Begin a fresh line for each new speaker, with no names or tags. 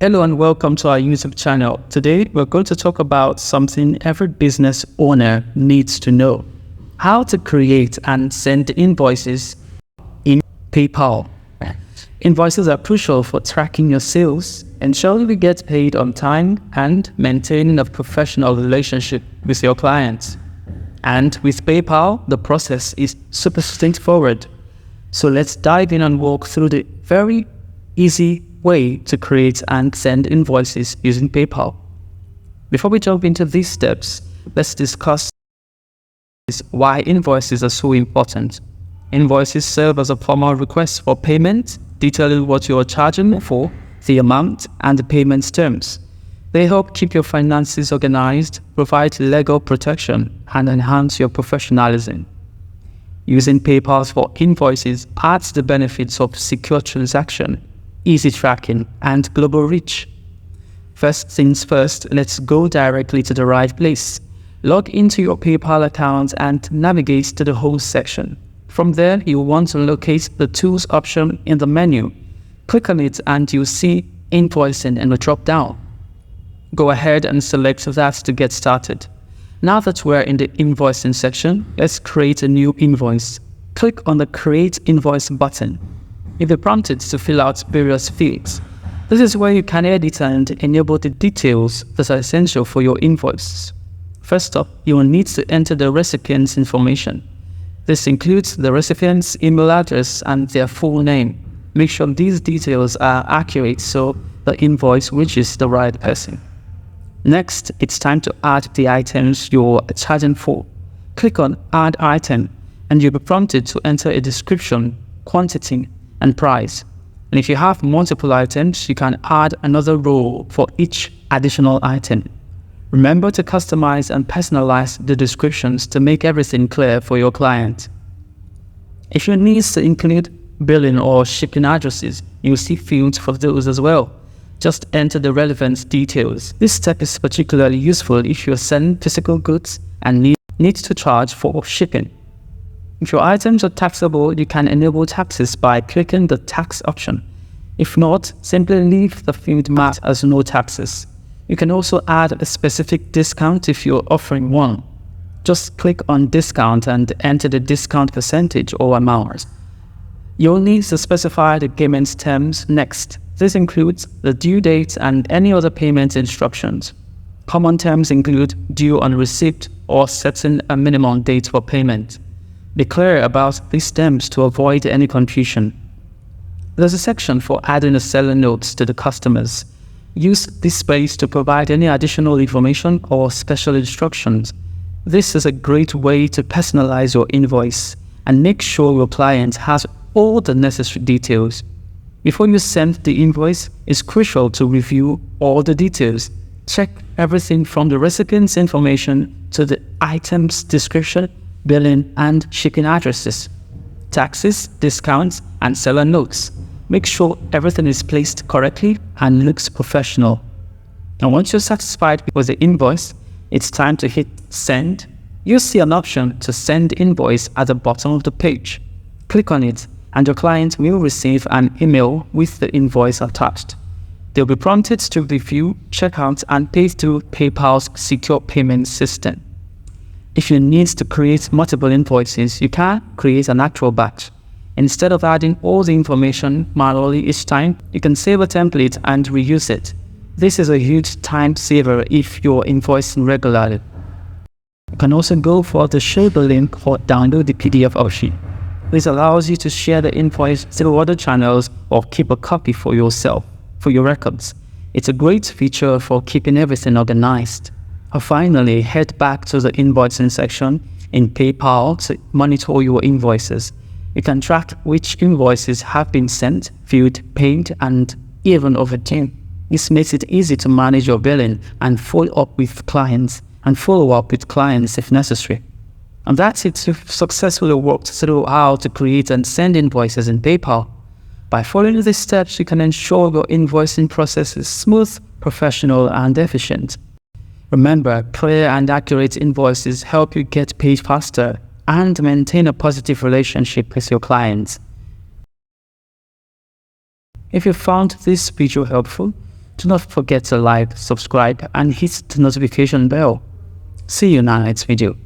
Hello and welcome to our YouTube channel. Today we're going to talk about something every business owner needs to know: how to create and send invoices in PayPal. Invoices are crucial for tracking your sales, ensuring you get paid on time, and maintaining a professional relationship with your clients. And with PayPal, the process is super straightforward. So let's dive in and walk through the very easy way to create and send invoices using PayPal. Before we jump into these steps, let's discuss why invoices are so important. Invoices serve as a formal request for payment, detailing what you are charging for, the amount, and the payment terms. They help keep your finances organized, provide legal protection, and enhance your professionalism. Using PayPal for invoices adds the benefits of secure transaction, easy tracking, and global reach. First things first, let's go directly to the right place. Log into your PayPal account and navigate to the Home section. From there, you'll want to locate the Tools option in the menu. Click on it and you'll see Invoicing in the drop-down. Go ahead and select that to get started. Now that we're in the Invoicing section, let's create a new invoice. Click on the Create Invoice button. You'll be prompted to fill out various fields. This is where you can edit and enable the details that are essential for your invoice. First up, you will need to enter the recipient's information. This includes the recipient's email address and their full name. Make sure these details are accurate so the invoice reaches the right person. Next, it's time to add the items you're charging for. Click on Add Item and you'll be prompted to enter a description, quantity, and price. And if you have multiple items, you can add another row for each additional item. Remember to customize and personalize the descriptions to make everything clear for your client. If you need to include billing or shipping addresses, you'll see fields for those as well. Just enter the relevant details. This step is particularly useful if you're selling physical goods and need to charge for shipping. If your items are taxable, you can enable taxes by clicking the tax option. If not, simply leave the field marked as no taxes. You can also add a specific discount if you're offering one. Just click on Discount and enter the discount percentage or amount. You'll need to specify the payment terms next. This includes the due date and any other payment instructions. Common terms include due on receipt or setting a minimum date for payment. Be clear about these terms to avoid any confusion. There's a section for adding a seller notes to the customers. Use this space to provide any additional information or special instructions. This is a great way to personalize your invoice and make sure your client has all the necessary details. Before you send the invoice, it's crucial to review all the details. Check everything from the recipient's information to the item's description, billing, and shipping addresses, taxes, discounts, and seller notes. Make sure everything is placed correctly and looks professional. And once you're satisfied with the invoice, it's time to hit Send. You'll see an option to send invoice at the bottom of the page. Click on it and your client will receive an email with the invoice attached. They'll be prompted to review, check out, and pay through PayPal's secure payment system. If you need to create multiple invoices, you can create an actual batch. Instead of adding all the information manually each time, you can save a template and reuse it. This is a huge time saver if you're invoicing regularly. You can also go for the share the link or download the PDF option. This allows you to share the invoice through other channels or keep a copy for yourself, for your records. It's a great feature for keeping everything organized. Finally, head back to the invoicing section in PayPal to monitor your invoices. You can track which invoices have been sent, viewed, paid, and even overdue. This makes it easy to manage your billing and follow up with clients if necessary. And that's it. You've successfully walked through how to create and send invoices in PayPal. By following these steps, you can ensure your invoicing process is smooth, professional, and efficient. Remember, clear and accurate invoices help you get paid faster and maintain a positive relationship with your clients. If you found this video helpful, Do not forget to like, subscribe, and hit the notification bell. See you in our next video.